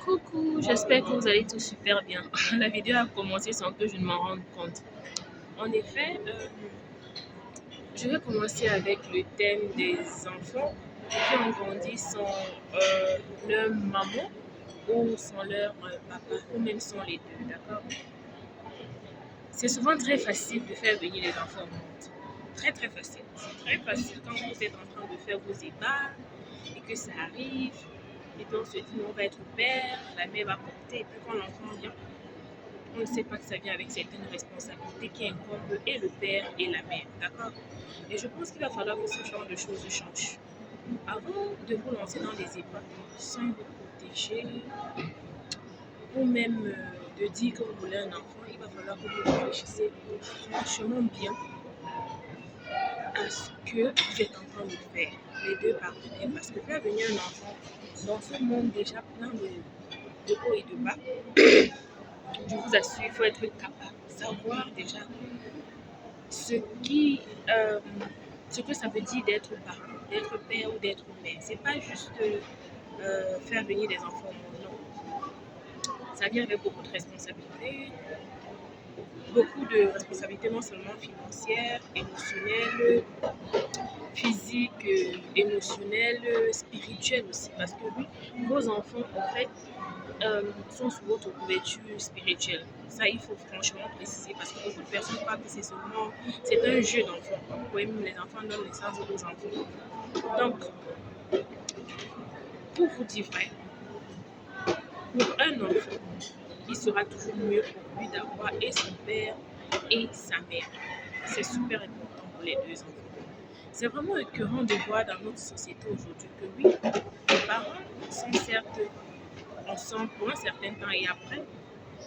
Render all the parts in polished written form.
Coucou, j'espère que vous allez tous super bien. La vidéo a commencé sans que je ne m'en rende compte. En effet, je vais commencer avec le thème des enfants qui ont grandi sans leur maman ou sans leur papa ou même sans les deux, d'accord? C'est souvent très facile de faire venir les enfants au monde. Très très facile. C'est très facile quand vous êtes en train de faire vos ébats et que ça arrive. Et puis on se dit, on va être père, la mère va porter. Et puis quand l'enfant vient, on ne sait pas que ça vient avec certaines responsabilités qui incombent et le père et la mère, d'accord? Et je pense qu'il va falloir que ce genre de choses changent. Avant de vous lancer dans les ébats sans vous protéger ou même de dire que vous voulez un enfant, il va falloir que vous réfléchissiez franchement bien à ce que vous êtes en train de faire, les deux partenaires. Parce que faire venir un enfant dans ce monde déjà plein de hauts et de bas, je vous assure, il faut être capable de savoir déjà ce qui, euh, ce que ça veut dire d'être parent, d'être père ou d'être mère. C'est pas juste faire venir des enfants au monde, non. Ça vient avec beaucoup de responsabilités, beaucoup de responsabilités non seulement financières, émotionnelles, physiques, émotionnelles, spirituelles aussi. Parce que oui, vos enfants, en fait, sont sous votre couverture spirituelle. Ça, il faut franchement préciser parce que beaucoup de personnes croient que c'est un jeu d'enfant. Oui, même les enfants donnent naissance aux enfants. Donc, pour vous dire vrai, pour un enfant, il sera toujours mieux pour lui d'avoir et son père et sa mère. C'est super important pour les deux enfants. C'est vraiment écœurant de voir dans notre société aujourd'hui que oui, les parents sont certes ensemble pour un certain temps et après,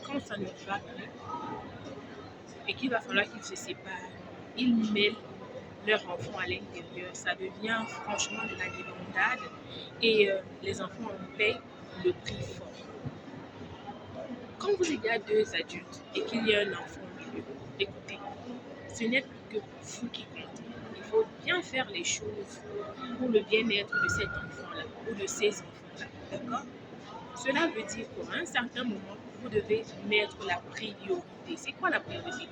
quand ça ne va plus et qu'il va falloir qu'ils se séparent, ils mêlent leur enfant à l'intérieur. Ça devient franchement de la débandade et les enfants en payent le prix fort. Quand vous il y a deux adultes et qu'il y a un enfant au milieu, écoutez, ce n'est que vous qui comptez. Il faut bien faire les choses pour le bien-être de cet enfant-là ou de ces enfants-là. D'accord? Cela veut dire qu'à un certain moment, vous devez mettre la priorité. C'est quoi la priorité?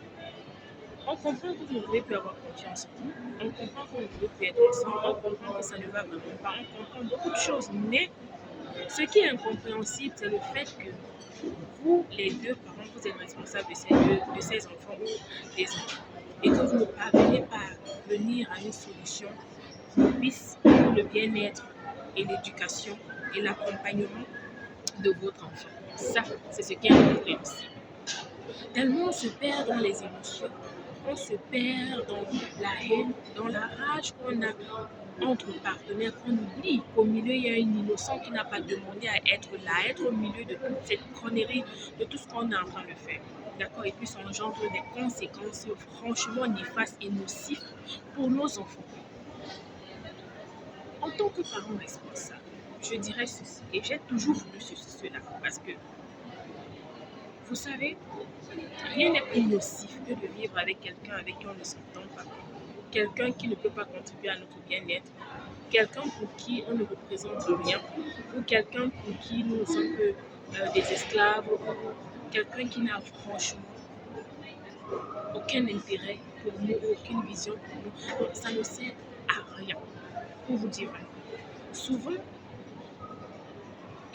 On comprend que vous ne pouvez plus avoir confiance en vous. On comprend que vous ne pouvez plus être ensemble. On comprend que ça ne va vraiment pas. On comprend beaucoup de choses. Mais ce qui est incompréhensible, c'est le fait que vous, les deux parents, vous êtes responsables de ces enfants ou des enfants. Et que vous ne parvenez pas à venir à une solution propice pour le bien-être et l'éducation et l'accompagnement de votre enfant. Ça, c'est ce qui est incompréhensible. Tellement on se perd dans les émotions, on se perd dans la haine, dans la rage qu'on a entre partenaires, qu'on oublie qu'au milieu, il y a une innocent qui n'a pas demandé à être là, à être au milieu de toute cette connerie, de tout ce qu'on est en train de faire. D'accord? Et puis ça engendre des conséquences franchement néfastes et nocives pour nos enfants. En tant que parent responsable, je dirais ceci, et j'ai toujours voulu cela, parce que, vous savez, rien n'est plus nocif que de vivre avec quelqu'un avec qui on ne s'entend pas, quelqu'un qui ne peut pas contribuer à notre bien-être, quelqu'un pour qui on ne représente rien, ou quelqu'un pour qui nous ne sommes que des esclaves, ou quelqu'un qui n'a franchement aucun intérêt pour nous, aucune vision pour nous. Donc ça ne sert à rien, pour vous dire vrai. Souvent,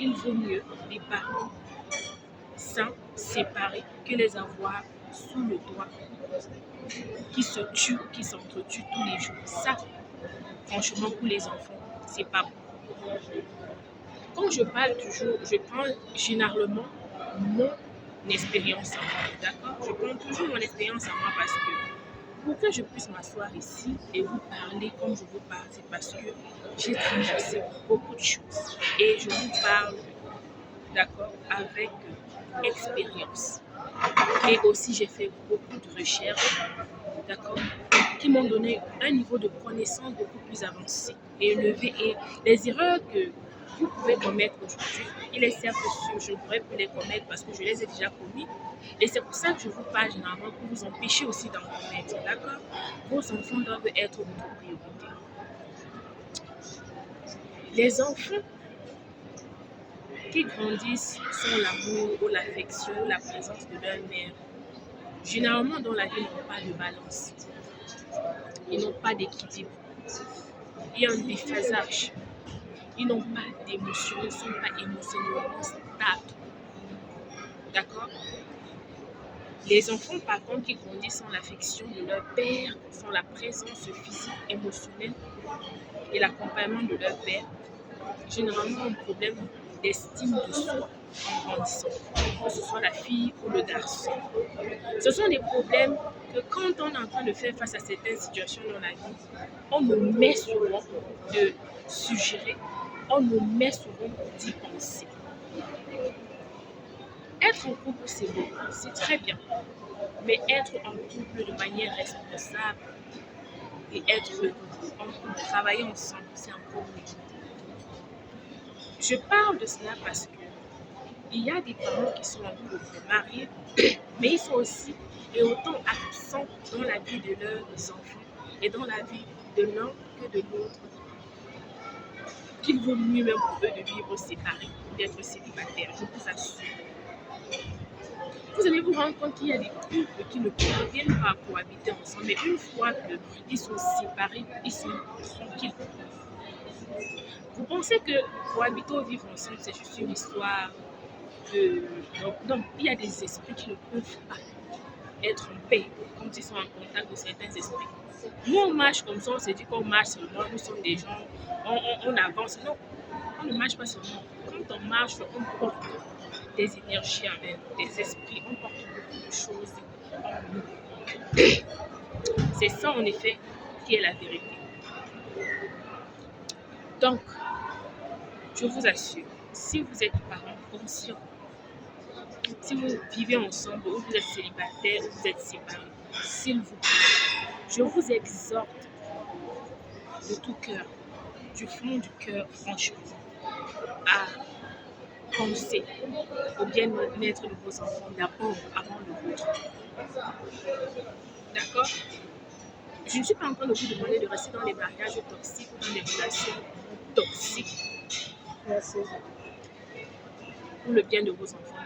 il vaut mieux les parents sains, séparés, que les avoir sous le toit, qui se tuent, qui s'entretuent tous les jours. Ça, franchement, pour les enfants, c'est pas bon. Quand je parle toujours, je prends généralement mon expérience à moi, d'accord? Je prends toujours mon expérience à moi parce que pour que je puisse m'asseoir ici et vous parler comme je vous parle, c'est parce que j'ai traversé beaucoup de choses et je vous parle, d'accord, avec expérience. Et aussi, j'ai fait beaucoup de recherches, d'accord, qui m'ont donné un niveau de connaissance beaucoup plus avancé et élevé. Et les erreurs que vous pouvez commettre aujourd'hui, il est certes sûr, je ne pourrais plus les commettre parce que je les ai déjà commis. Et c'est pour ça que je vous parle généralement pour vous empêcher aussi d'en commettre, d'accord? Vos enfants doivent être votre priorité. Les enfants qui grandissent sans l'amour ou l'affection ou la présence de leur mère, généralement dans la vie, n'ont pas de balance. Ils n'ont pas d'équilibre. Il y a un déphasage. Ils n'ont pas d'émotion, ils ne sont pas émotionnellement stables. D'accord? Les enfants, par contre, qui grandissent sans l'affection de leur père, sans la présence physique, émotionnelle et l'accompagnement de leur père, généralement ont un problème d'estime de soi en grandissant, que ce soit la fille ou le garçon. Ce sont des problèmes que quand on est en train de faire face à certaines situations dans la vie, on nous met souvent de suggérer, on nous met souvent d'y penser. Être en couple, c'est beau, c'est très bien. Mais être en couple de manière responsable et être heureux en couple, travailler ensemble, c'est encore mieux. Je parle de cela parce que il y a des parents qui sont en couple, mariés, mais ils sont aussi et autant absents dans la vie de leurs enfants et dans la vie de l'un que de l'autre, qu'il vaut mieux même pour eux de vivre séparés, d'être célibataires, je vous assure. Vous allez vous rendre compte qu'il y a des couples qui ne parviennent pas à cohabiter ensemble, mais une fois qu'ils sont séparés, ils sont tranquilles. Vous pensez que cohabiter ou vivre ensemble, c'est juste une histoire de... Donc, il y a des esprits qui ne peuvent pas être en paix quand ils sont en contact de certains esprits. Nous, on marche comme ça, on se dit qu'on marche seulement, nous sommes des gens, on avance. Non, on ne marche pas seulement. Quand on marche, on porte des énergies en nous, des esprits, on porte beaucoup de choses en nous. C'est ça, en effet, qui est la vérité. Donc, je vous assure, si vous êtes parents conscients, si vous vivez ensemble ou vous êtes célibataire ou vous êtes séparés, s'il vous plaît, je vous exhorte de tout cœur, du fond du cœur, franchement, à penser au bien-être de vos enfants d'abord avant le vôtre. D'accord? Je ne suis pas en train de vous demander de rester dans les mariages toxiques ou dans les relations toxiques pour le bien de vos enfants.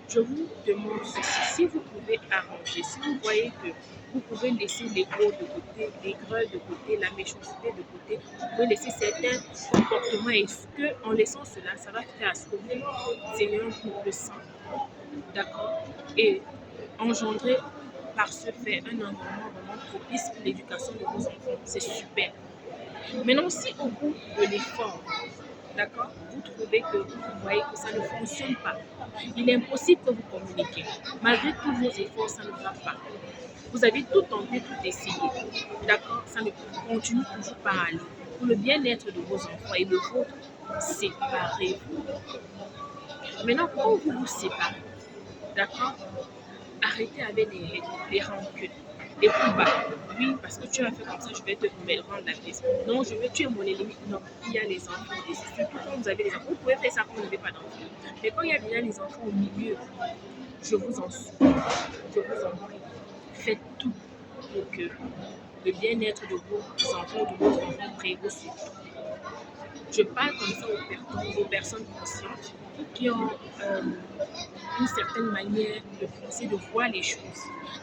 Je vous demande ceci, si vous pouvez arranger, si vous voyez que vous pouvez laisser l'ego de côté, l'aigreur de côté, la méchanceté de côté, vous pouvez laisser certains comportements et ce que, en laissant cela, ça va faire à ce que vous ayez un couple sain, d'accord, et engendrer par ce fait un environnement vraiment propice pour l'éducation de vos enfants. C'est super. Maintenant, si au bout de l'effort, d'accord, vous trouvez que vous voyez que ça ne fonctionne pas, il est impossible que vous communiquiez. Malgré tous vos efforts, ça ne va pas. Vous avez tout tenté, tout essayé. D'accord, ça ne continue toujours pas à aller. Pour le bien-être de vos enfants et de vôtre, séparez-vous. Maintenant, quand vous vous séparez, d'accord, arrêtez avec les rancunes. Les combats. Oui, parce que tu as fait comme ça, je vais te rendre la pièce. Non, tu es mon ennemi. Non, il y a les enfants. Et surtout quand vous avez les enfants, vous pouvez faire ça quand vous n'avez pas d'enfants. Mais quand il y a déjà les enfants au milieu, je vous en supplie, je vous en prie, faites tout pour que le bien-être de vos enfants, de vos enfants prévaut sur tout. Je parle comme ça aux personnes conscientes qui ont une certaine manière de penser, de voir les choses,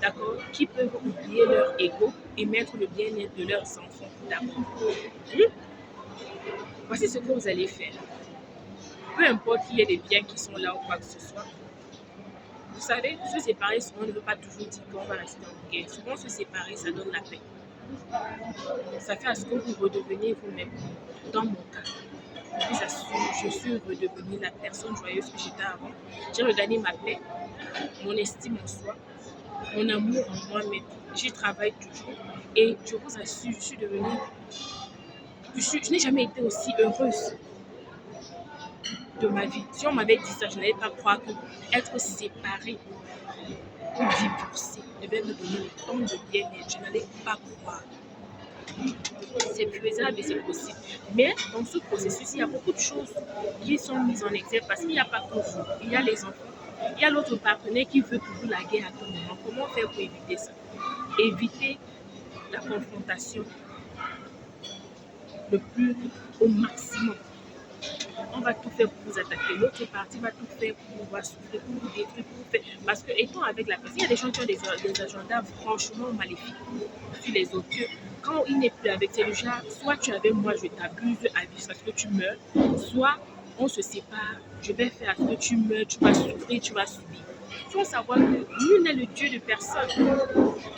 d'accord, qui peuvent oublier leur ego et mettre le bien-être de leurs enfants d'abord. Voici ce que vous allez faire. Peu importe qu'il y ait des biens qui sont là ou quoi que ce soit, vous savez, se séparer souvent ne veut pas toujours dire qu'on va rester en guerre. Souvent, se séparer, ça donne la paix. Ça fait à ce que vous redeveniez vous-même. Dans mon cas, je vous assure, je suis redevenue la personne joyeuse que j'étais avant. J'ai regagné ma paix, mon estime en soi, mon amour en moi-même. J'y travaille toujours et je vous assure, je suis devenue... Je n'ai jamais été aussi heureuse de ma vie. Si on m'avait dit ça, je n'allais pas croire que être séparée ou divorcée devait me donner autant de bien-être. Je n'allais pas croire. C'est faisable et c'est possible. Mais dans ce processus, il y a beaucoup de choses qui sont mises en exergue parce qu'il n'y a pas que vous. Il y a les enfants, il y a l'autre partenaire qui veut toujours la guerre à tout moment. Comment faire pour éviter ça? Éviter la confrontation le plus au maximum. on va tout faire pour vous attaquer. L'autre partie va tout faire pour vous souffrir, pour vous détruire, pour vous faire. Parce que étant avec la personne, il y a des gens qui ont des agendas franchement maléfiques sur les autres. Que quand il n'est plus avec, c'est le genre, soit tu es avec moi, je t'abuse à vie parce que tu meurs, soit on se sépare, je vais faire à ce que tu meurs, tu vas souffrir, tu vas subir. Il faut savoir que nul n'est le Dieu de personne.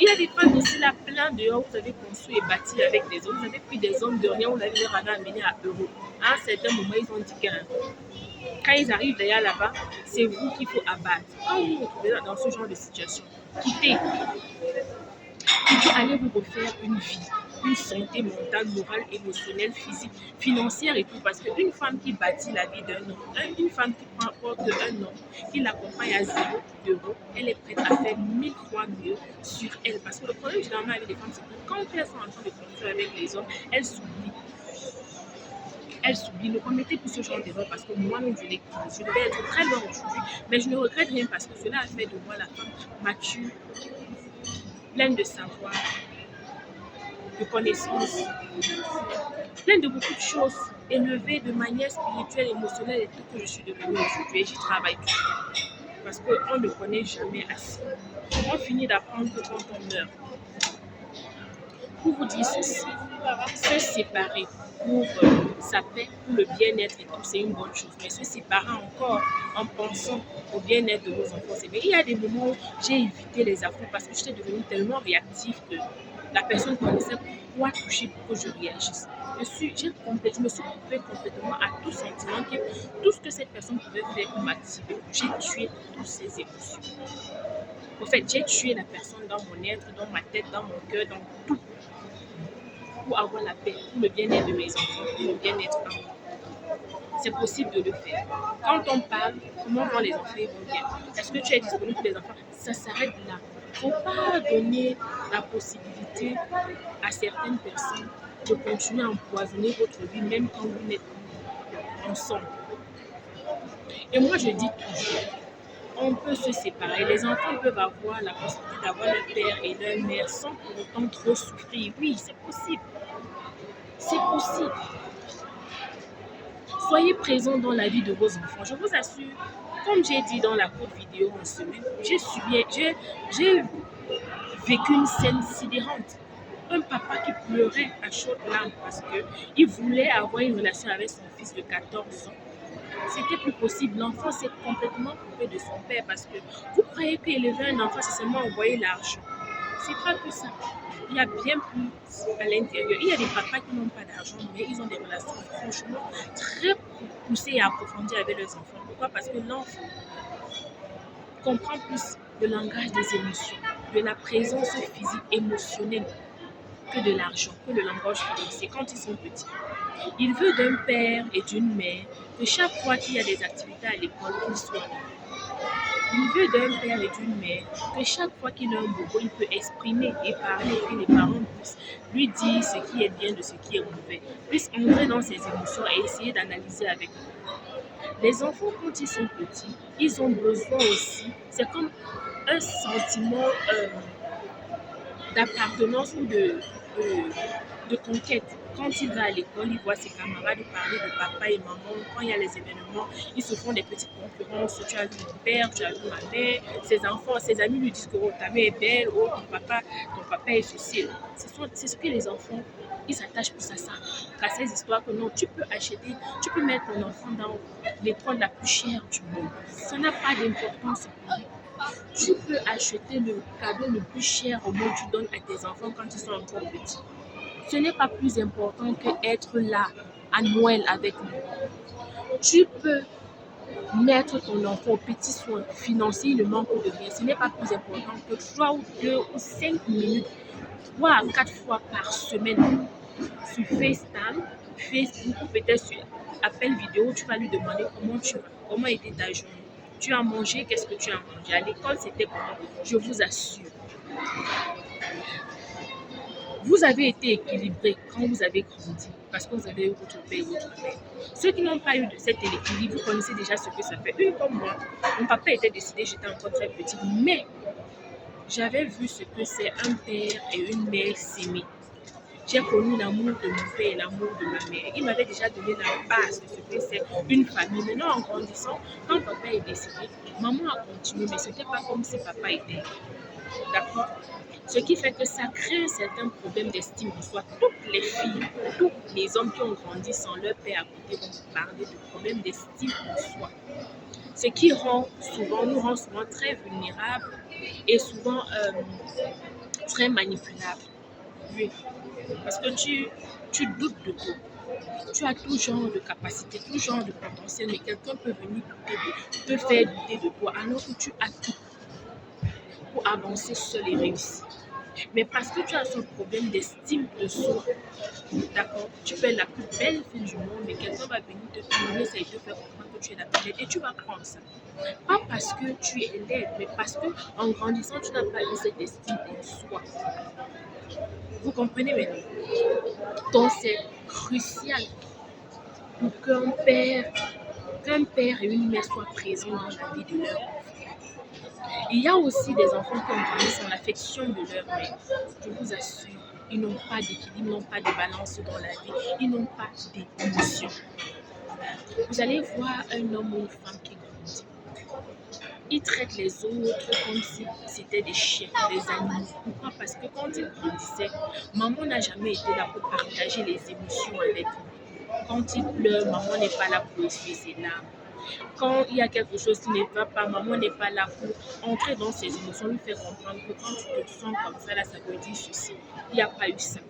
Il y a des femmes aussi là, plein dehors, vous avez construit et bâti avec des hommes, vous avez pris des hommes de rien, vous avez amené à euros. À un certain moment, ils ont dit que quand ils arrivent d'ailleurs là-bas, c'est vous qu'il faut abattre. Quand vous vous retrouvez dans ce genre de situation, quittez. Plutôt allez vous refaire une vie, une santé mentale, morale, émotionnelle, physique, financière et tout. Parce qu'une femme qui bâtit la vie d'un homme, une femme qui porte un homme, qui l'accompagne à 0 €, elle est prête à faire 1000 fois mieux sur elle. Parce que le problème généralement avec les femmes, c'est que quand elles sont en train de construire avec les hommes, elles s'oublient. Elles s'oublient. Ne commettez plus ce genre d'erreur parce que moi-même, je l'ai commis. Je devais être très loin aujourd'hui, mais je ne regrette rien parce que cela a fait de moi la femme mature, pleine de savoir, de connaissances, pleine de beaucoup de choses, élevée de manière spirituelle, émotionnelle et tout que je suis devenue aujourd'hui. Et j'y travaille toujours. Parce qu'on ne connaît jamais assez. On finit d'apprendre que quand on meurt. Pour vous dire ceci, se séparer pour sa paix, pour le bien-être et tout, c'est une bonne chose. Mais se séparer encore en pensant au bien-être de vos enfants, c'est bien. Il y a des moments où j'ai évité les affronts parce que j'étais devenue tellement réactive que la personne connaissait pourquoi toucher pour que je réagisse. Je me suis coupée complètement à tout sentiment, tout ce que cette personne pouvait faire pour m'activer. J'ai tué toutes ces émotions. En fait, j'ai tué la personne dans mon être, dans ma tête, dans mon cœur, dans tout. Pour avoir la paix, pour le bien-être de mes enfants, pour le bien-être à moi. C'est possible de le faire. Quand on parle, comment vont les enfants vont bien? Est-ce que tu es disponible pour les enfants? Ça s'arrête là. Il ne faut pas donner la possibilité à certaines personnes de continuer à empoisonner votre vie, même quand vous n'êtes plus ensemble. Et moi, je dis toujours, on peut se séparer. Les enfants peuvent avoir la possibilité d'avoir leur père et leur mère sans pour autant trop souffrir. Oui, c'est possible. C'est possible. Soyez présents dans la vie de vos enfants. Je vous assure, comme j'ai dit dans la courte vidéo en semaine, j'ai vécu une scène sidérante. Un papa qui pleurait à chaudes larmes parce qu'il voulait avoir une relation avec son fils de 14 ans. C'était plus possible. L'enfant s'est complètement coupé de son père parce que vous croyez qu'élever un enfant, c'est seulement envoyer l'argent. C'est pas que ça. Il y a bien plus à l'intérieur. Il y a des papas qui n'ont pas d'argent, mais ils ont des relations franchement très poussées et approfondies avec leurs enfants. Pourquoi? Parce que l'enfant comprend plus le langage des émotions, de la présence physique, émotionnelle, que de l'argent, que le langage financier quand ils sont petits. Il veut d'un père et d'une mère que chaque fois qu'il y a des activités à l'école, qu'ils soient là. Il veut d'un père et d'une mère que chaque fois qu'il a un bobo, il peut exprimer et parler, et que les parents puissent lui dire ce qui est bien de ce qui est mauvais, puissent entrer dans ses émotions et essayer d'analyser avec lui. Les enfants, quand ils sont petits, ils ont besoin aussi, c'est comme un sentiment d'appartenance ou de conquête. Quand il va à l'école, il voit ses camarades parler de papa et maman. Quand il y a les événements, ils se font des petites concurrences. Tu as vu mon père, tu as vu ma mère. Ses enfants, ses amis lui disent que oh, ta mère est belle, oh, ton papa est ceci. C'est ce que les enfants, ils s'attachent plus à ça. À ces histoires que non, tu peux mettre ton enfant dans l'école la plus chère du monde. Ça n'a pas d'importance pour lui. Tu peux acheter le cadeau le plus cher au monde, tu donnes à tes enfants quand ils sont encore petits. Ce n'est pas plus important qu'être là à Noël avec nous. Tu peux mettre ton enfant au petit soin financier, il ne manque de rien. Ce n'est pas plus important que 3 ou 2 ou 5 minutes, 3 à 4 fois par semaine sur FaceTime, Facebook ou peut-être sur appel vidéo, tu vas lui demander comment tu vas, comment était ta journée. Tu as mangé, qu'est-ce que tu as mangé? À l'école, c'était comment? Je vous assure. Vous avez été équilibré quand vous avez grandi parce que vous avez eu votre père et votre mère. Ceux qui n'ont pas eu de cet équilibre, vous connaissez déjà ce que ça fait. Une comme moi, mon papa était décédé, j'étais encore très petite, mais j'avais vu ce que c'est un père et une mère s'aimer. j'ai connu l'amour de mon père et l'amour de ma mère. Il m'avait déjà donné la base de ce que c'est une famille. Maintenant, en grandissant, quand papa est décédé, maman a continué, mais ce n'était pas comme si papa était. D'accord? Ce qui fait que ça crée un certain problème d'estime en soi. Toutes les filles, tous les hommes qui ont grandi sans leur père à côté vont vous parler de problèmes d'estime en soi. Ce qui nous rend souvent très vulnérables et souvent très manipulables. Oui, parce que tu doutes de toi. Tu as tout genre de capacité, tout genre de potentiel, mais quelqu'un peut venir te faire douter de toi alors que tu as tout pour avancer seul et réussir. Mais parce que tu as ce problème d'estime de soi, d'accord, tu peux être la plus belle fille du monde, mais quelqu'un va venir te tourner ça et te faire comprendre que tu es la plus belle et tu vas prendre ça. Pas parce que tu es laide, mais parce que en grandissant, tu n'as pas eu cette estime en soi. Vous comprenez maintenant? Donc c'est crucial pour qu'un père et une mère soient présents dans la vie de leur enfant. Il y a aussi des enfants qui ont grandi sans l'affection de leur mère. Je vous assure, ils n'ont pas d'équilibre, ils n'ont pas de balance dans la vie, ils n'ont pas d'émotion. Vous allez voir un homme ou une femme qui grandit. Ils traitent les autres comme si c'était des chiens, des animaux. Pourquoi? Parce que quand ils grandissaient, maman n'a jamais été là pour partager les émotions avec eux. Quand ils pleurent, maman n'est pas là pour essuyer ses larmes. Quand il y a quelque chose qui ne va pas, maman n'est pas là pour entrer dans ses émotions, lui faire comprendre que quand tu te sens comme ça, là, ça veut dire ceci. Il n'y a pas eu ça.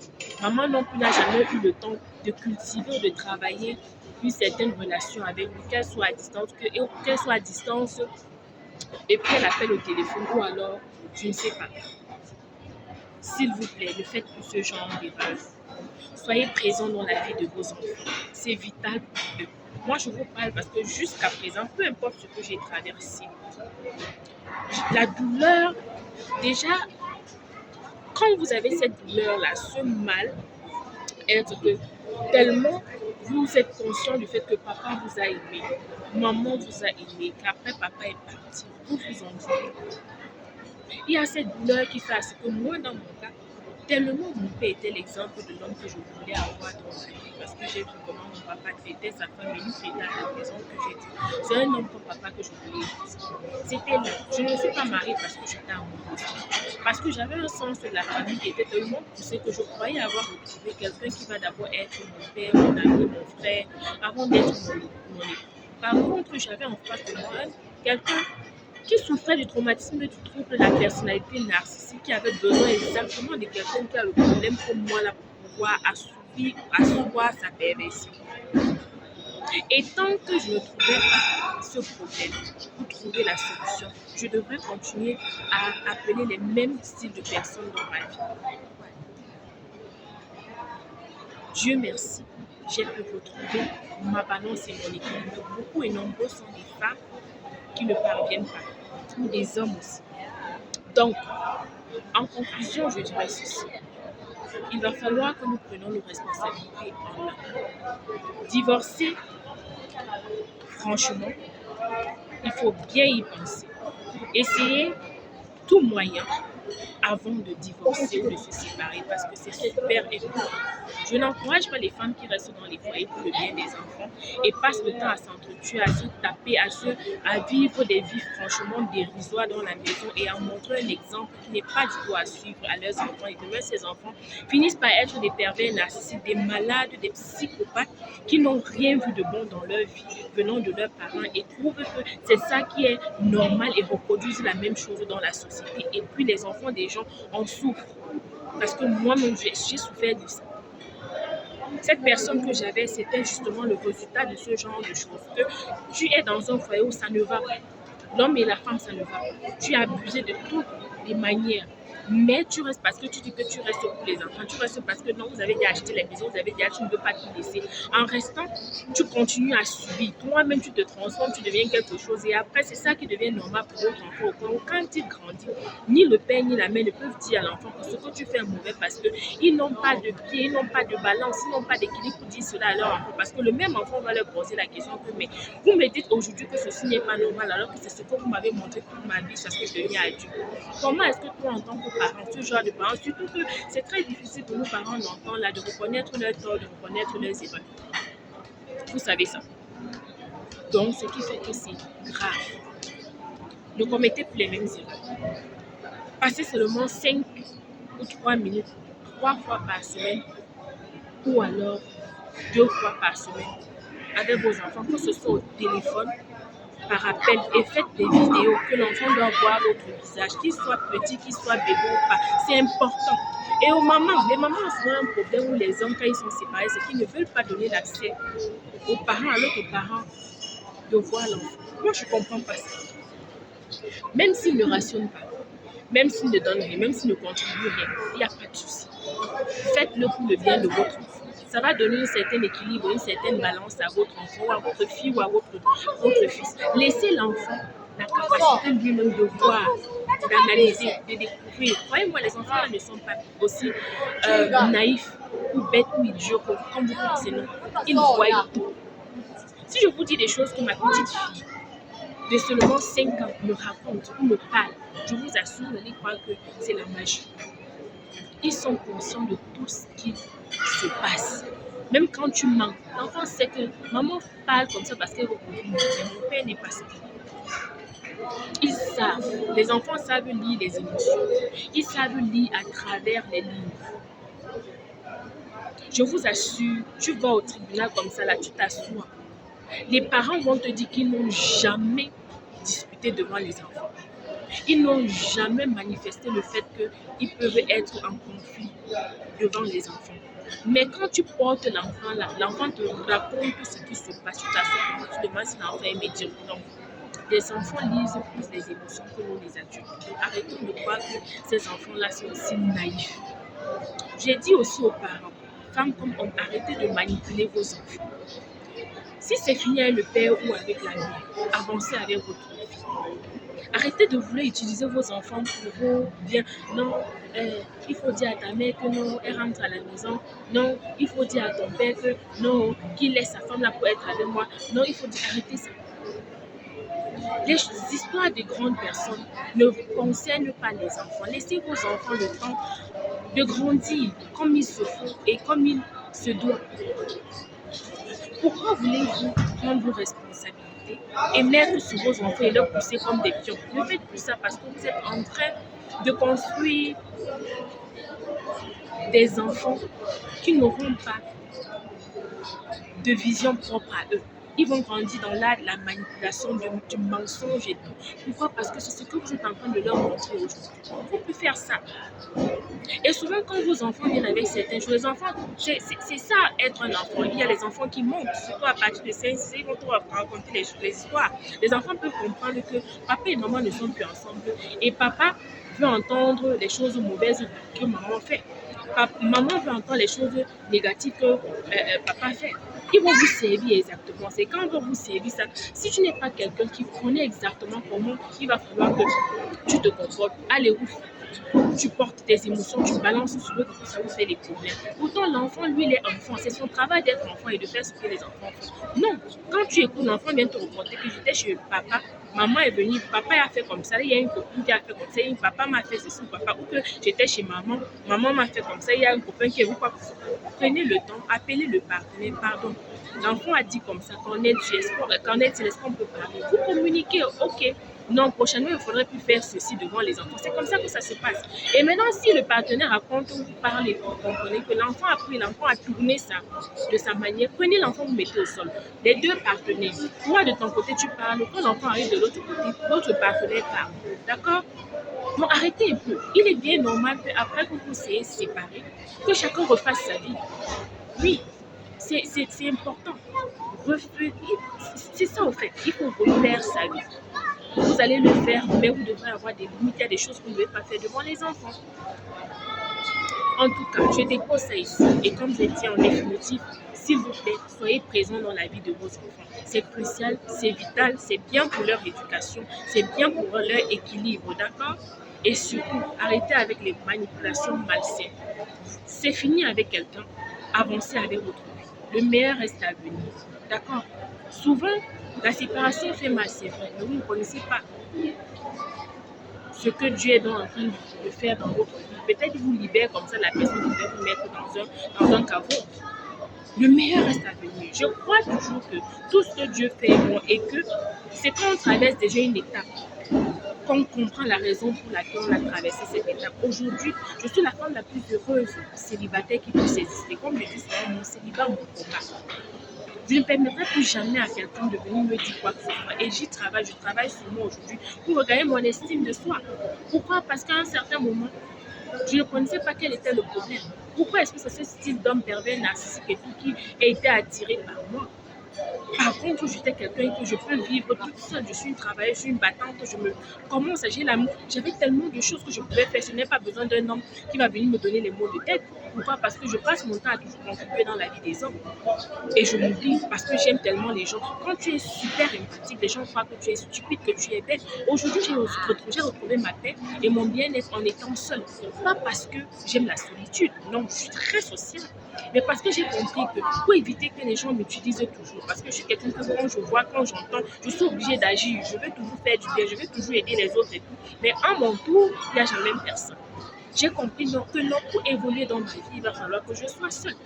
Maman non plus n'a jamais eu le temps de cultiver ou de travailler une certaine relation avec lui, qu'elle soit à distance, et puis elle appelle au téléphone ou alors, je ne sais pas. S'il vous plaît, ne faites plus ce genre d'erreur. Soyez présents dans la vie de vos enfants. C'est vital pour eux. Moi, je vous parle parce que jusqu'à présent, peu importe ce que j'ai traversé, la douleur, déjà, quand vous avez cette douleur-là, ce mal-être que tellement vous êtes conscient du fait que papa vous a aimé, maman vous a aimé, qu'après papa est parti, vous vous en dites. Il y a cette douleur qui fait à ce que moi, dans mon cas, tellement mon père était l'exemple de l'homme que je voulais avoir dans ma vie, parce que j'ai vu comment mon papa traitait sa femme et nous traitait à la maison que j'ai dit. C'est un homme comme papa que je voulais épouser. C'était là. Je ne me suis pas mariée parce que j'étais amoureuse. Parce que j'avais un sens de la famille qui était tellement poussé que je croyais avoir retrouvé quelqu'un qui va d'abord être mon père, mon ami, mon frère, avant d'être mon époux. Par contre, j'avais en face de moi quelqu'un qui souffrait du traumatisme du trouble de la personnalité narcissique, qui avait besoin exactement de quelqu'un qui a le problème comme moi là pour pouvoir assouvir sa perversion. Et tant que je ne trouvais pas ce problème pour trouver la solution, je devrais continuer à appeler les mêmes styles de personnes dans ma vie. Dieu merci, j'ai pu retrouver ma balance et mon équilibre. Beaucoup et nombreux sont les femmes qui ne parviennent pas, ou des hommes aussi. Donc, en conclusion, je dirais ceci. Il va falloir que nous prenions nos responsabilités en main. Divorcer, franchement, il faut bien y penser. Essayer tout moyen avant de divorcer ou de se séparer parce que c'est super important. Je n'encourage pas les femmes qui restent dans les foyers pour le bien des enfants et passent le temps à s'entretuer, à se taper, à vivre des vies franchement dérisoires dans la maison et à montrer un exemple qui n'est pas du tout à suivre à leurs enfants et que ces enfants finissent par être des pervers narcissiques, des malades, des psychopathes qui n'ont rien vu de bon dans leur vie venant de leurs parents et trouvent que c'est ça qui est normal et reproduisent la même chose dans la société. Et puis les enfants des gens en souffrent. Parce que moi-même, j'ai souffert de ça. Cette personne que j'avais, c'était justement le résultat de ce genre de choses. Que tu es dans un foyer où ça ne va pas. L'homme et la femme, ça ne va pas. Tu es abusé de toutes les manières. Mais tu restes parce que tu dis que tu restes pour les enfants. Tu restes parce que non, vous avez déjà acheté la maison, vous avez déjà, tu ne veux pas tout laisser. En restant, tu continues à subir. Toi-même, tu te transformes, tu deviens quelque chose. Et après, c'est ça qui devient normal pour l'autre enfant. Quand il grandit, ni le père ni la mère ne peuvent dire à l'enfant que ce que tu fais est mauvais parce qu'ils n'ont pas de pied, ils n'ont pas de balance, ils n'ont pas d'équilibre pour dire cela à leur enfant. Parce que le même enfant va leur poser la question que mais vous me dites aujourd'hui que ceci n'est pas normal alors que c'est ce que vous m'avez montré toute ma vie, ça ce que je deviens adulte. Comment est-ce que toi, en tant que parents, ce genre de parents, surtout que c'est très difficile pour nos parents d'entendre là, de reconnaître leurs torts, de reconnaître leurs erreurs. Vous savez ça. Donc, ce qui fait que c'est grave. Ne commettez plus les mêmes erreurs. Passez seulement 5 ou 3 minutes, 3 fois par semaine, ou alors 2 fois par semaine avec vos enfants, que ce soit au téléphone, par appel, et faites des vidéos que l'enfant doit voir votre visage, qu'il soit petit, qu'il soit bébé ou pas. C'est important. Et aux mamans, les mamans ont souvent un problème où les hommes, quand ils sont séparés, c'est qu'ils ne veulent pas donner l'accès aux parents, à l'autre parent, de voir l'enfant. Moi, je ne comprends pas ça. Même s'ils ne rationnent pas, même s'ils ne donnent rien, même s'ils ne contribuent rien, il n'y a pas de souci. Faites-le pour le bien de votre enfant. Ça va donner un certain équilibre, une certaine balance à votre enfant, ou à votre fille, ou à votre fils. Laissez l'enfant la capacité lui-même de voir, d'analyser, de découvrir. Croyez-moi, les enfants ne sont pas aussi naïfs ou bêtes ou idiots comme vous pensez, non. Ils voient tout. Si je vous dis des choses que ma petite fille de seulement 5 ans me raconte ou me parle, je vous assure, allez croire que c'est la magie. Ils sont conscients de tout ce qui se passe. Même quand tu mens, l'enfant sait que maman parle comme ça parce qu'elle veut comprendre, mais mon père n'est pas ça. Ils savent, les enfants savent lire les émotions, ils savent lire à travers les livres. Je vous assure, tu vas au tribunal comme ça, là, tu t'assois. Les parents vont te dire qu'ils n'ont jamais discuté devant les enfants. Ils n'ont jamais manifesté le fait qu'ils peuvent être en conflit devant les enfants. Mais quand tu portes l'enfant là, l'enfant te raconte ce qui se passe. Tu t'assois, tu demandes si l'enfant est médium. Non. Les enfants lisent plus les émotions que nous les adultes. Arrêtons de croire que ces enfants-là sont aussi naïfs. J'ai dit aussi aux parents, femmes comme hommes, arrêtez de manipuler vos enfants. Si c'est fini avec le père ou avec la mère, avancez avec votre vie. Arrêtez de vouloir utiliser vos enfants pour vos biens. Non, il faut dire à ta mère que non, elle rentre à la maison. Non, il faut dire à ton père que non, qu'il laisse sa femme là pour être avec moi. Non, il faut dire arrêtez ça. Les histoires de grandes personnes ne concernent pas les enfants. Laissez vos enfants le temps de grandir comme il se faut et comme il se doit. Pourquoi voulez-vous prendre vos responsabilités et mettre sur vos enfants et leur pousser comme des pions? Ne faites plus ça parce que vous êtes en train de construire des enfants qui n'auront pas de vision propre à eux. Ils vont grandir dans l'art de la manipulation, du mensonge et tout. Pourquoi? Parce que c'est ce que vous êtes en train de leur montrer aujourd'hui. Il ne faut plus faire ça. Et souvent, quand vos enfants viennent avec certaines choses, les enfants, c'est ça être un enfant. Il y a les enfants qui montent, surtout à partir de 5-6 ans, ils vont te raconter les histoires. Les enfants peuvent comprendre que papa et maman ne sont plus ensemble et papa veut entendre les choses mauvaises que maman fait. Maman veut entendre les choses négatives que papa fait. Ils vont vous servir exactement. C'est quand ils vont vous servir ça. Si tu n'es pas quelqu'un qui connaît exactement comment il va falloir que tu te comportes, allez où tu portes tes émotions, tu balances sur l'autre, ça vous fait des problèmes. Pourtant, l'enfant, lui, il est enfant. C'est son travail d'être enfant et de faire ce que les enfants font. Non, quand tu écoutes, l'enfant vient te raconter que j'étais chez papa, maman est venue, papa a fait comme ça, il y a une copine qui a fait comme ça, papa m'a fait ceci, papa, ou que j'étais chez maman, maman m'a fait comme ça, il y a un copain qui est venu. Prenez le temps, appelez le partenaire, pardon. L'enfant a dit comme ça, qu'en est est-ce qu'on peut parler? Vous communiquez, ok. Non, prochainement, il ne faudrait plus faire ceci devant les enfants. C'est comme ça que ça se passe. Et maintenant, si le partenaire raconte ou vous parlez, vous comprenez que l'enfant a pris, l'enfant a tourné ça de sa manière. Prenez l'enfant, vous mettez au sol. Les deux partenaires, toi de ton côté, tu parles. Quand l'enfant arrive de l'autre côté, l'autre partenaire parle. D'accord? Bon, arrêtez un peu. Il est bien normal qu'après que vous soyez séparés, que chacun refasse sa vie. Oui, c'est important. C'est ça, en fait. Il faut refaire sa vie. Vous allez le faire, mais vous devrez avoir des limites. Il y a des choses que vous ne devez pas faire devant les enfants. En tout cas, je dépose ça ici. Et comme je dis en définitive, s'il vous plaît, soyez présents dans la vie de vos enfants. C'est crucial, c'est vital, c'est bien pour leur éducation, c'est bien pour leur équilibre, d'accord? Et surtout, arrêtez avec les manipulations malsaines. C'est fini avec quelqu'un, avancez avec votre vie. Le meilleur reste à venir, d'accord? Souvent, la séparation fait mal, c'est vrai, mais vous ne connaissez pas ce que Dieu est en train de faire dans votre vie. Peut-être qu'il vous libère comme ça, la personne devait vous mettre dans un caveau. Le meilleur reste à venir. Je crois toujours que tout ce que Dieu fait est bon et que c'est quand on traverse déjà une étape qu'on comprend la raison pour laquelle on a traversé cette étape. Aujourd'hui, je suis la femme la plus heureuse célibataire qui puisse exister. Comme je dis souvent, mon célibat, mon combat. Je ne permettrai plus jamais à quelqu'un de venir me dire quoi que ce soit. Et j'y travaille, je travaille sur moi aujourd'hui pour regagner mon estime de soi. Pourquoi? Parce qu'à un certain moment, je ne connaissais pas quel était le problème. Pourquoi est-ce que c'est ce style d'homme pervers, narcissique et tout qui a été attiré par moi? Par contre, j'étais quelqu'un que je peux vivre toute seule. Je suis une travailleuse, je suis une battante. Je me commence à j'ai l'amour. J'avais tellement de choses que je pouvais faire. Je n'ai pas besoin d'un homme qui va venir me donner les mots de tête. Pourquoi? Parce que je passe mon temps à toujours contribuer dans la vie des hommes. Et je m'oublie parce que j'aime tellement les gens. Quand tu es super empathique, les gens croient que tu es stupide, que tu es bête. Aujourd'hui, j'ai retrouvé ma paix et mon bien-être en étant seule. Pas parce que j'aime la solitude. Non, je suis très sociale. Mais parce que j'ai compris que pour éviter que les gens m'utilisent toujours, parce que je suis quelqu'un que quand je vois, quand j'entends, je suis obligée d'agir. Je veux toujours faire du bien, je veux toujours aider les autres et tout. Mais à mon tour, il n'y a jamais personne. J'ai compris que non, pour évoluer dans ma vie, il va falloir que je sois seule.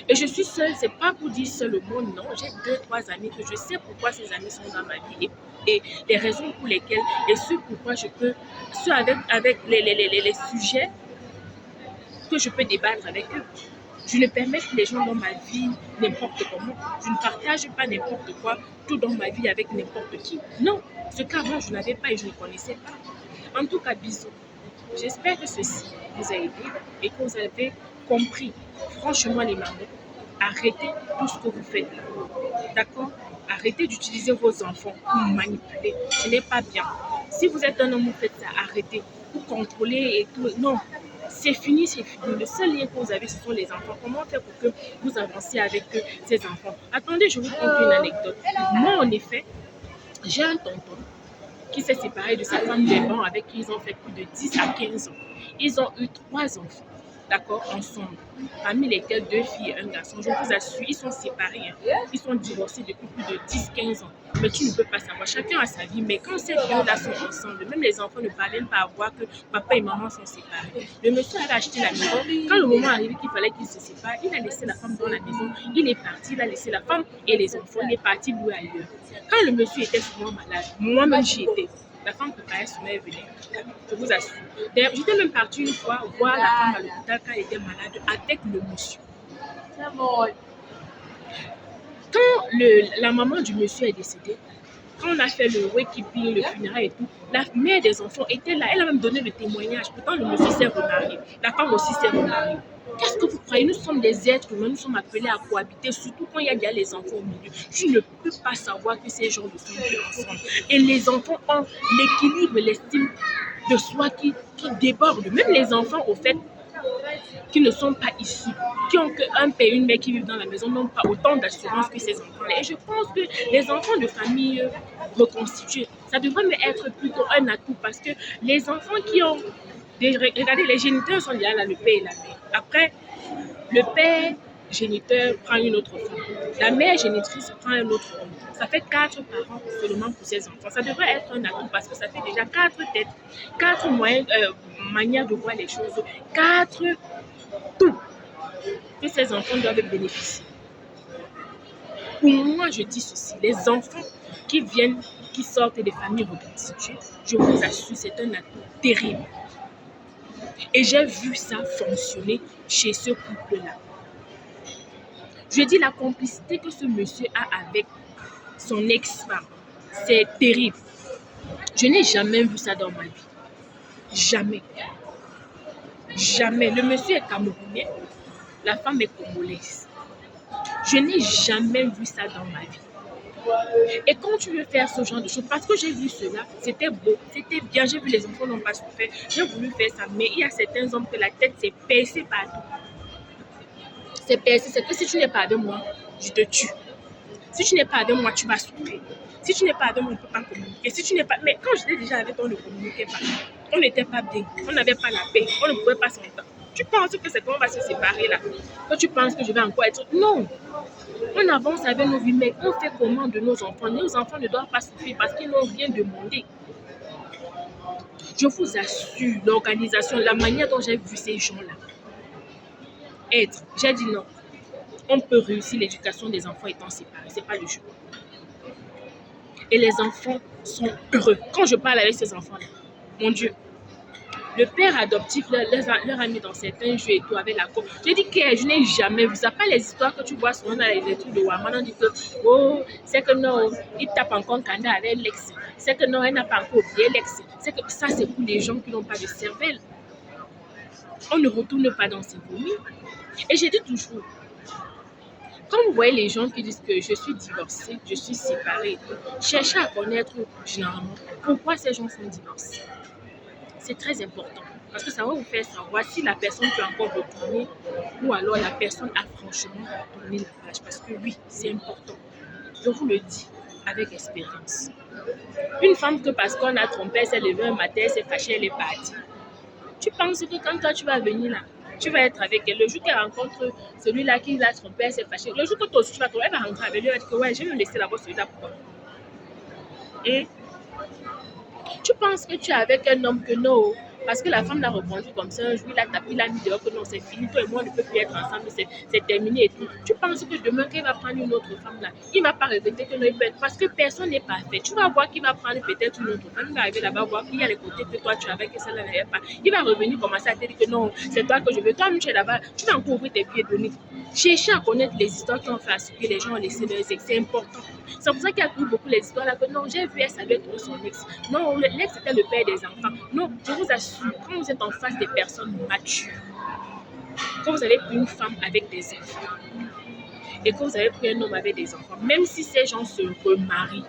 Et je suis seule, c'est pas pour dire seul le monde, non. J'ai 2-3 amis que je sais pourquoi ces amis sont dans ma vie et les raisons pour lesquelles et ce pourquoi je peux, ce avec les sujets que je peux débattre avec eux. Je ne permets que les gens dans ma vie n'importe comment. Je ne partage pas n'importe quoi, tout dans ma vie avec n'importe qui. Non, ce qu'avant je n'avais pas et je ne connaissais pas. En tout cas, bisous. J'espère que ceci vous a aidé et que vous avez compris. Franchement, les mamans, arrêtez tout ce que vous faites là. D'accord? Arrêtez d'utiliser vos enfants pour manipuler. Ce n'est pas bien. Si vous êtes un homme, vous faites ça. Arrêtez. Pour contrôler et tout. Non. C'est fini, c'est fini. Le seul lien que vous avez, ce sont les enfants. Comment faire pour que vous avanciez avec ces enfants? Attendez, je vous conte une anecdote. Moi, en effet, j'ai un tonton qui s'est séparé de sa femme des bancs avec qui ils ont fait plus de 10 à 15 ans. Ils ont eu 3 enfants, d'accord, ensemble. Parmi lesquels 2 filles et un garçon. Je vous assure, ils sont séparés. Ils sont divorcés depuis plus de 10-15 ans. Mais tu ne peux pas savoir. Chacun a sa vie. Mais quand ces deux-là sont ensemble, même les enfants ne parviennent pas à voir que papa et maman sont séparés. Le monsieur avait acheté la maison. Quand le moment arrivé qu'il fallait qu'il se sépare, il a laissé la femme dans la maison. Il est parti, il a laissé la femme et les enfants. Il est parti louer ailleurs. Quand le monsieur était souvent malade, moi-même j'y étais. La femme préparait son elle venait. Je vous assure. D'ailleurs, j'étais même partie une fois voir la femme à l'hôpital quand elle était malade avec le monsieur. Quand la maman du monsieur est décédée, quand on a fait le wake-keeping, le funérail et tout, la mère des enfants était là. Elle a même donné le témoignage. Pourtant, le monsieur s'est remarié. La femme aussi s'est remariée. Qu'est-ce que vous croyez? Nous sommes des êtres humains, nous sommes appelés à cohabiter, surtout quand il y a les enfants au milieu. Tu ne peux pas savoir que ces gens ne sont plus ensemble. Et les enfants ont l'équilibre, l'estime de soi qui déborde. Même les enfants, au fait, qui ne sont pas issus, qui ont qu'un père et une mère qui vivent dans la maison, n'ont pas autant d'assurance que ces enfants-là. Et je pense que les enfants de famille reconstituées, ça devrait me être plutôt un atout parce que les enfants qui ont... Regardez, les géniteurs sont déjà là, le père et la mère. Après, le père géniteur prend une autre femme. La mère génitrice prend un autre homme. Ça fait 4 parents seulement pour ces enfants. Ça devrait être un atout parce que ça fait déjà 4 têtes, 4 manières de voir les choses, 4 tout que ces enfants doivent bénéficier. Pour moi, je dis ceci, les enfants qui sortent des familles reconstituées, je vous assure, c'est un atout terrible. Et j'ai vu ça fonctionner chez ce couple-là. Je dis la complicité que ce monsieur a avec son ex-femme, c'est terrible. Je n'ai jamais vu ça dans ma vie. Jamais. Jamais. Le monsieur est camerounais, la femme est congolaise. Je n'ai jamais vu ça dans ma vie. Et quand tu veux faire ce genre de choses, parce que j'ai vu cela, c'était beau, c'était bien, j'ai vu les enfants n'ont pas souffert, j'ai voulu faire ça, mais il y a certains hommes que la tête s'est percée partout. C'est percé, c'est que si tu n'es pas avec moi, je te tue. Si tu n'es pas avec moi, tu vas souffrir. Si tu n'es pas avec moi, on ne peut pas communiquer. Si tu n'es pas... Mais quand j'étais déjà avec toi, on ne communiquait pas. On n'était pas bien, on n'avait pas la paix, on ne pouvait pas s'entendre. Tu penses que c'est quand on va se séparer là? Quand tu penses que je vais encore être... Non! On avance avec nos vies, mais on fait comment de nos enfants? Nos enfants ne doivent pas souffrir parce qu'ils n'ont rien demandé. Je vous assure, l'organisation, la manière dont j'ai vu ces gens-là être, j'ai dit non. On peut réussir l'éducation des enfants étant séparés, c'est pas le jeu. Et les enfants sont heureux. Quand je parle avec ces enfants-là, mon Dieu, le père adoptif leur a mis dans certains jeux et tout avec la cour. J'ai dit que je n'ai jamais vu ça. Pas les histoires que tu vois souvent dans les trucs de Waman. On dit que, oh, c'est que non, il tape encore Kanda avec l'ex. C'est que non, elle n'a pas encore oublié l'ex. C'est que ça, c'est pour les gens qui n'ont pas de cervelle. On ne retourne pas dans ses vomis. Et j'ai dit toujours, quand vous voyez les gens qui disent que je suis divorcée, je suis séparée, cherchez à connaître généralement pourquoi ces gens sont divorcés. C'est très important parce que ça va vous faire savoir si la personne peut encore retourner ou alors la personne a franchement tourné la page. Parce que oui, c'est important. Je vous le dis avec expérience. Une femme que parce qu'on a trompé, elle s'est levée un matin, elle s'est fâchée, elle est partie. Tu penses que quand toi tu vas venir là, tu vas être avec elle. Le jour qu'elle rencontre celui-là qui l'a trompé, elle s'est fâchée. Le jour que toi aussi tu vas tomber, elle va rentrer avec lui, elle va dire que ouais, je vais me laisser là-bas celui-là pourquoi. Et tu penses que tu es avec un homme que non, parce que la femme l'a répondu comme ça, un jour il a tapé, il a mis dehors que non, c'est fini, toi et moi on ne peut plus être ensemble, c'est terminé et tout. Tu penses que demain qu'il va prendre une autre femme là, il ne va pas répéter que non, il peut être, parce que personne n'est parfait. Tu vas voir qu'il va prendre peut-être une autre femme, il va arriver là-bas, voir qu'il y a les côtés que toi tu as avec et celle-là n'avait pas. Il va revenir commencer à te dire que non, c'est toi que je veux. Toi-même tu es là-bas, tu vas encore ouvrir tes pieds donnés. Chercher à connaître les histoires qui ont fait à ce que les gens ont laissé leurs ex, c'est important. C'est pour ça qu'il y a eu beaucoup les histoires là que non, j'ai vu, elle savait trouver son ex. Non, l'ex était le père des enfants. Non, je vous assure, quand vous êtes en face des personnes matures, quand vous avez pris une femme avec des enfants et que vous avez pris un homme avec des enfants, même si ces gens se remarient,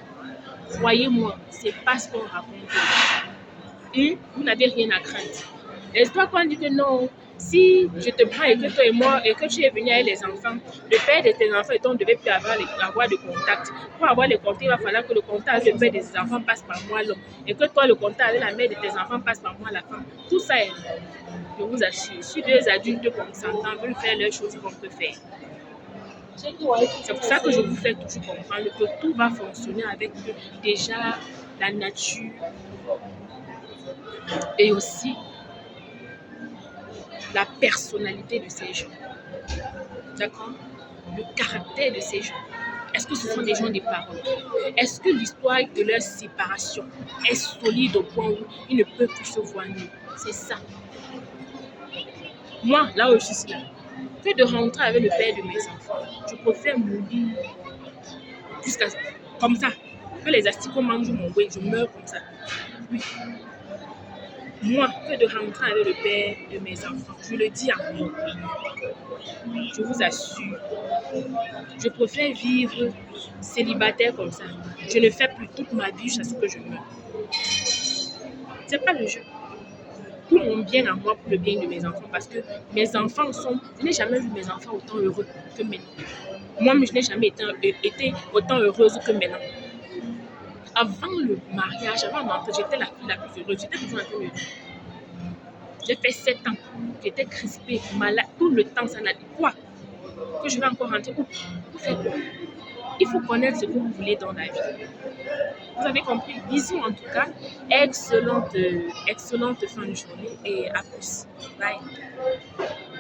croyez-moi, c'est pas ce qu'on raconte. Vous n'avez rien à craindre. L'histoire qu'on dit que non, si je te prends et que toi et moi, et que tu es venu avec les enfants, le père de tes enfants, et toi, on ne devait plus avoir de contact. Pour avoir les contacts, il va falloir que le contact avec le père de tes enfants passe par moi, l'homme. Et que toi, le contact avec la mère de tes enfants passe par moi, la femme. Tout ça, je vous assure, si deux adultes consentants veulent faire les choses qu'on peut faire. C'est pour ça que je vous fais toujours comprendre que tout va fonctionner avec déjà la nature et aussi la personnalité de ces gens. D'accord? Le caractère de ces gens. Est-ce que ce sont des gens des paroles? Est-ce que l'histoire de leur séparation est solide au point où ils ne peuvent plus se voir mieux? C'est ça. Moi, là où je suis là, que de rentrer avec le père de mes enfants, je préfère mourir jusqu'à comme ça. Que les asticots mangent mon bouet, je meurs comme ça. Oui. Moi, que de rentrer avec le père de mes enfants. Je le dis à moi. Je vous assure. Je préfère vivre célibataire comme ça. Je ne fais plus toute ma vie jusqu'à ce que je meure. C'est pas le jeu. Pour mon bien à moi, pour le bien de mes enfants, parce que mes enfants sont... Je n'ai jamais vu mes enfants autant heureux que maintenant. Moi, je n'ai jamais été autant heureuse que maintenant. Avant le mariage, avant l'entrée, j'étais la fille la plus heureuse. J'étais toujours en train de... J'ai fait 7 ans. J'étais crispée, malade. Tout le temps, ça n'a dit quoi? Que je vais encore rentrer. Pour faire quoi? Il faut connaître ce que vous voulez dans la vie. Vous avez compris? Bisous en tout cas. Excellente fin de journée et à plus. Bye.